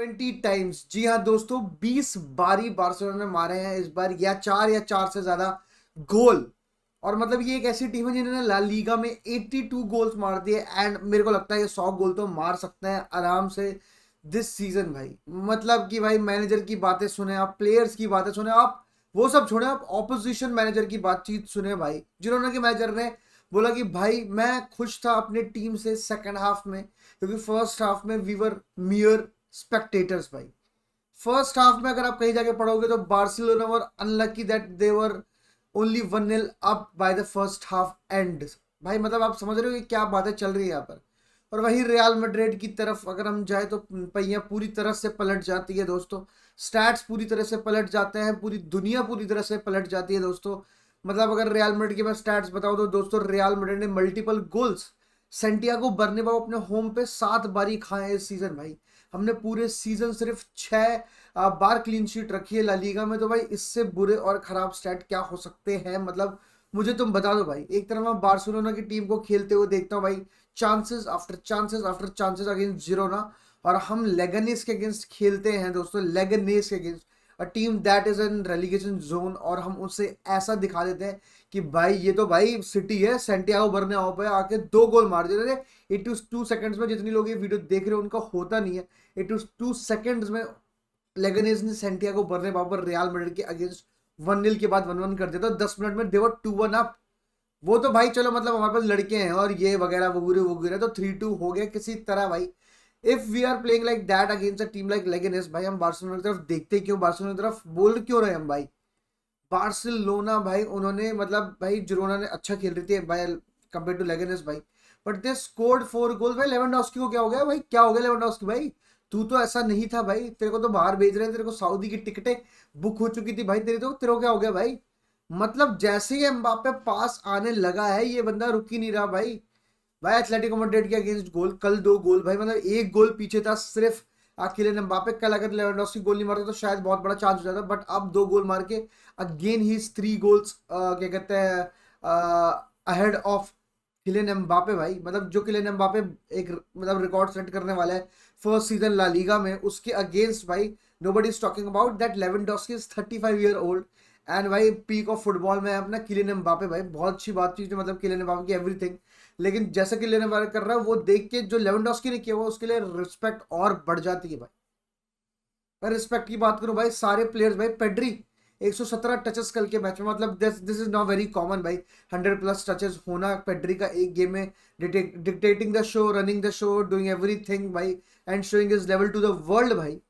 20 times, जी हाँ दोस्तों, 20 बारी बार्सिलोना ने मारे हैं इस बार, या चार से ज्यादा गोल। और मतलब ये एक ऐसी टीम है जिन्होंने ला लीगा में 82 गोल्स मार दिए। एंड मेरे को लगता है ये 100 गोल तो मार सकते हैं आराम से दिस सीजन भाई। मतलब कि भाई मैनेजर की बातें सुने आप, प्लेयर्स की बातें सुने आप, वो सब छोड़े, आप ऑपोजिशन मैनेजर की बातचीत सुने भाई, जिन्होंने कि मैनेजर ने बोला कि भाई मैं खुश था अपने टीम से सेकंड हाफ में, क्योंकि फर्स्ट हाफ में वी वर मियर स्पेक्टेटर्स भाई। फर्स्ट हाफ में अगर आप कहीं जाके पढ़ोगे तो Barcelona were unlucky that they were only 1-0 up by the first half and. भाई मतलब आप समझ रहे हो कि क्या बातें चल रही है यहाँ पर। और वही रियल मैड्रिड की तरफ अगर हम जाए तो पहिया पूरी तरह से पलट जाती है दोस्तों। स्टैट्स पूरी तरह से पलट जाते हैं, पूरी दुनिया पूरी तरह से पलट जाती है दोस्तों। मतलब अगर रियल मैड्रिड के मैं स्टैट्स बताऊं तो दोस्तों, रियल मैड्रिड ने मल्टीपल गोल्स सेंटियागो बर्नाब्यू अपने होम पे 7 बारी खाए इस सीजन भाई। हमने पूरे सीजन सिर्फ 6 बार क्लीन शीट रखी है ला लीगा में। तो भाई इससे बुरे और खराब स्टैट क्या हो सकते हैं, मतलब मुझे तुम बता दो भाई। एक तरफ मैं बार्सिलोना की टीम को खेलते हुए देखता हूँ भाई, chances after chances after chances against Girona, और हम लेगनेस के अगेंस्ट खेलते हैं दोस्तों, लेगनेस के against, a team that is in relegation zone, और हम उसे ऐसा दिखा देते हैं कि भाई ये तो भाई सिटी है, सेंटियागो बर्नाब्यू पे आके 2 गोल मार देते थे 82 सेकंड्स में। जितनी लोग ये वीडियो देख रहे हो उनका होता नहीं है, 82 सेकंड्स में लेगनेस ने सेंटियागो बर्नाब्यू पर रियल मैड्रिड के अगेंस्ट 1-0 के बाद 1-1 कर दिया था। 10 मिनट में देवर 2-1 अप। वो तो भाई चलो, मतलब हमारे पास लड़के हैं और ये वगैरह वगैरह वगैरह, तो 3-2 हो गया किसी तरह भाई। If we are playing like that against a team like Leganes, भाई हम बार्सिलोना की तरफ देखते क्यों, बार्सिलोना की तरफ बोल क्यों रहे हम भाई। बार्सिलोना भाई उन्होंने मतलब भाई जिरोना ने अच्छा खेल रही थी भाई कंपेयर टू लेगनेस भाई, बट दे स्कोर्ड 4 गोल भाई। लेवेंडोस्की को क्या हो गया भाई, क्या हो गया लेवेंडोस्की भाई, तू तो ऐसा नहीं था भाई, तेरे को तो बाहर भेज रहे हैं, तेरे को सऊदी की टिकटें बुक हो चुकी थी भाई तेरी, तो तेरे को क्या हो गया भाई। मतलब जैसे ही एम्बापे पास आने लगा है ये बंदा रुक ही नहीं रहा भाई। भाई एथलेटिको मैड्रिड के अगेंस्ट गोल, कल 2 गोल भाई, मतलब 1 गोल पीछे था सिर्फ किलियन एम्बापे। कल अगर लेवेंडोस्की गोल नहीं मारता तो शायद बहुत बड़ा चांस हो जाता, बट अब 2 गोल मार के अगेन ही इज 3 गोल्स क्या कहते हैं अहेड ऑफ किलियन एम्बापे भाई। मतलब जो किलियन एम्बापे एक मतलब रिकॉर्ड सेट करने वाला है फर्स्ट सीजन ला लीगा में, उसके अगेंस्ट भाई nobody is talking about that. Lewandowski is 35 year old and भाई पीक ऑफ फुटबॉल में है अपना किलियन एम्बापे भाई। बहुत अच्छी बात चीज है, मतलब किलियन एम्बापे की एवरीथिंग। लेकिन जैसा कि लेने वाला कर रहा है वो देख के जो लेवेंडोस्की ने किया हुआ उसके लिए रिस्पेक्ट और बढ़ जाती है भाई। मैं रिस्पेक्ट की बात करूं भाई, सारे प्लेयर्स भाई, पेड्री 117 टचेस कल के मैच में, मतलब this is not very common भाई। 100+ टचेस होना पेड्री का एक गेम में, dictating the show, running the show, doing everything भाई, and showing his level to the world भाई।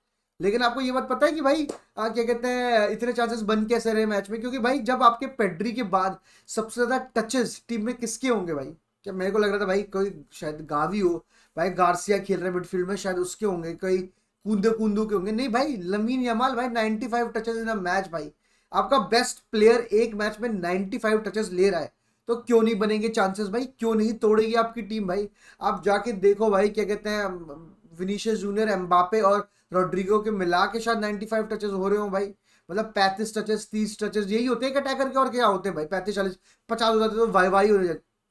लेकिन आपको ये बात पता है कि भाई क्या कहते हैं इतने चांसेस बन कैसे रहे मैच में, क्योंकि भाई जब आपके पेड्री के बाद सबसे ज्यादा टचेस टीम में किसके होंगे भाई। क्या मेरे को लग रहा था भाई कोई शायद गावी हो भाई, गार्सिया खेल रहे मिडफील्ड में, शायद उसके होंगे, कोई कूंदे कूंदू के होंगे। नहीं भाई, लमीन यमाल भाई 95 टचेस इन अ मैच भाई। आपका बेस्ट प्लेयर एक मैच में 95 टचेस ले रहा है, तो क्यों नहीं बनेंगे चांसेस भाई, क्यों नहीं तोड़ेगी आपकी टीम भाई। आप जाके देखो भाई क्या कहते हैं विनीशियस जूनियर, एम्बापे और रोड्रिगो के मिला के शायद 95 टचेस हो रहे हो भाई। मतलब 35 टचेस 30 टचेस यही होते हैं कि अटैकर के, और क्या होते हैं भाई, 35 40 50 हो जाते तो वाई वाई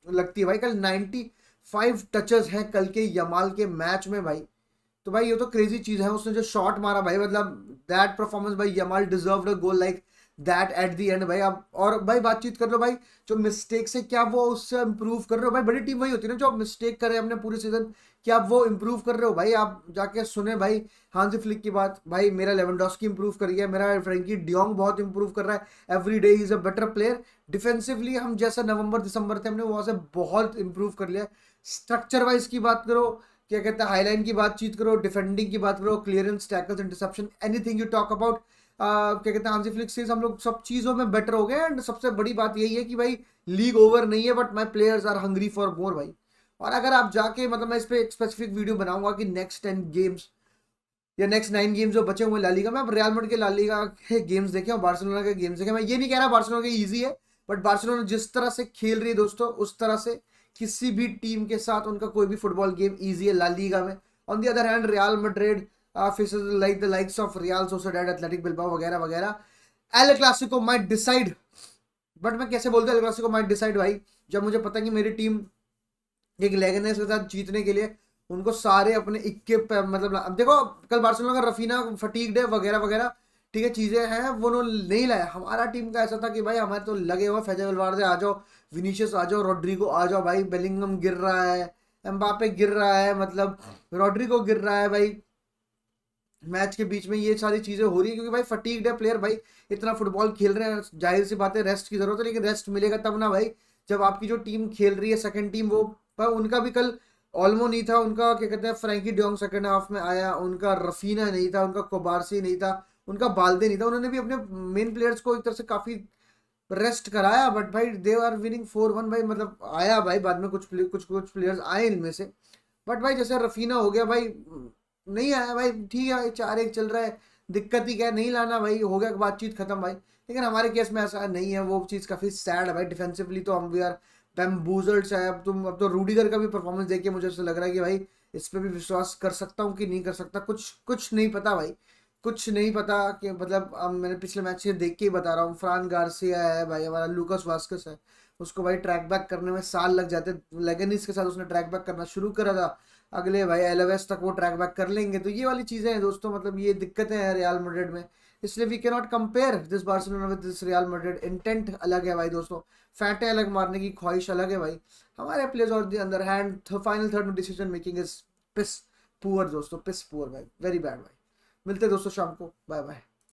लगती है भाई। कल 95 टचेस हैं कल के यमाल के मैच में भाई। तो भाई ये तो क्रेजी चीज है, उसने जो शॉट मारा भाई, मतलब दैट परफॉर्मेंस भाई, Yamal deserved a goal like that at the end भाई। आप और भाई बातचीत कर लो भाई, जो मिस्टेक से क्या वो उससे इंप्रूव कर रहे हो भाई। बड़ी टीम वही होती है ना जो आप मिस्टेक करे हमने पूरे सीजन, क्या आप वो इंप्रूव कर रहे हो भाई। आप जाके सुने भाई हांसी फ्लिक की बात, भाई मेरा लेवेंडोस्की इंप्रूव कर गया, मेरा फ्रेंकी डियोंग बहुत इंप्रूव कर रहा है, every day is a better player. Defensively हम जैसा नवंबर दिसंबर थे हमने वहां से बहुत इंप्रूव कर लिया। स्ट्रक्चर वाइज की बात करो, क्या कहते हैं हाईलाइन की बातचीत करो, डिफेंडिंग की बात करो, clearance, tackles, interception, anything you talk about, क्या कहते हैं हांसी फ्लिक से हम लोग सब चीजों में बेटर हो गए। एंड सबसे बड़ी बात यही है कि भाई लीग ओवर नहीं है, but my players are hungry for more भाई। और अगर आप जाके मतलब मैं इस पे एक स्पेसिफिक वीडियो बनाऊंगा कि नेक्स्ट 10 गेम्स या नेक्स्ट 9 गेम्स जो बचे हुए लालीगा में, आप रियल मैड्रिड के लालीगा के गेम्स देखें और बार्सिलोना के गेम्स देखें। मैं ये नहीं कह रहा बार्सिलोना के इजी है, बट बार्सिलोना जिस तरह से खेल रही है दोस्तों, उस तरह से किसी भी टीम के साथ उनका कोई भी फुटबॉल गेम इजी है ला लीगा में। On the other hand real Madrid faces like the likes of real Sociedad, athletic Bilbao वगैरह वगैरह। El Clasico might decide, but मैं कैसे बोलता हूँ एल क्लासिको माइट डिसाइड भाई, जब मुझे पता है कि मेरी टीम एक लेगनेस के साथ जीतने के लिए उनको सारे अपने इक्के मतलब अब देखो कल बार्सिलोना का रफीना फटीग्ड है वगैरह वगैरह, ठीक है चीजें हैं वो उन्होंने नहीं लाया। हमारा टीम का ऐसा था कि भाई हमारे तो लगे हुए फेजे वलवार्दे आ जाओ, विनीशियस आ जाओ, रोड्रिगो आ जाओ भाई, बेलिंगम गिर रहा है, एम्बापे गिर रहा है, मतलब रोड्रिगो गिर रहा है भाई, मैच के बीच में ये सारी चीजें हो रही है क्योंकि भाई फटीग्ड है प्लेयर भाई, इतना फुटबॉल खेल रहे हैं, जाहिर सी बात है रेस्ट की जरूरत है, लेकिन रेस्ट मिलेगा तब ना भाई जब आपकी जो टीम खेल रही है सेकंड टीम वो, पर उनका भी कल ऑल्मो नहीं था, उनका क्या कहते हैं फ्रैंकी डियोंग सेकंड हाफ में आया, उनका रफीना नहीं था, उनका कोबारसी नहीं था, उनका बाल्दे नहीं था, उन्होंने भी अपने मेन प्लेयर्स को एक तरह से काफी रेस्ट कराया, बट भाई दे आर विनिंग 4-1 भाई, मतलब आया भाई बाद में कुछ प्लेयर्स आए इनमें से, बट भाई जैसे रफीना हो गया भाई, नहीं आया भाई, ठीक है भाई 4-1 चल रहा है, दिक्कत ही क्या है, नहीं लाना भाई, हो गया बातचीत खत्म भाई। लेकिन हमारे केस में ऐसा नहीं है, वो चीज़ काफ़ी सैड है भाई, डिफेंसिवली तो हम वी आर बैम्बूजल्ड है। अब तो रूडिगर का भी परफॉर्मेंस देख के मुझे ऐसा लग रहा है कि भाई इस पर भी विश्वास कर सकता हूँ कि नहीं कर सकता, कुछ कुछ नहीं पता भाई, कुछ नहीं पता कि मतलब अब मैंने पिछले मैच से देख के ही बता रहा हूँ, फ्रान गार्सिया है भाई, हमारा लूकास वास्कस है, उसको भाई ट्रैक बैक करने में साल लग जाते, लेगनिस के साथ उसने ट्रैक बैक करना शुरू करा था, अगले भाई एलवेस तक वो ट्रैक बैक कर लेंगे, तो ये वाली चीज़ें हैं दोस्तों, मतलब ये दिक्कतें हैं रियल मैड्रिड में, इसलिए we can not compare this Barcelona with this Real Madrid. Intent अलग है भाई दोस्तों, फैंटे अलग, मारने की ख्वाहिश अलग है भाई, हमारे प्लेयर्स और दी अंदर हैंड फाइनल थर्ड में decision making is piss poor दोस्तों, पिस पुअर भाई, वेरी बैड भाई। मिलते हैं दोस्तों शाम को, बाय बाय।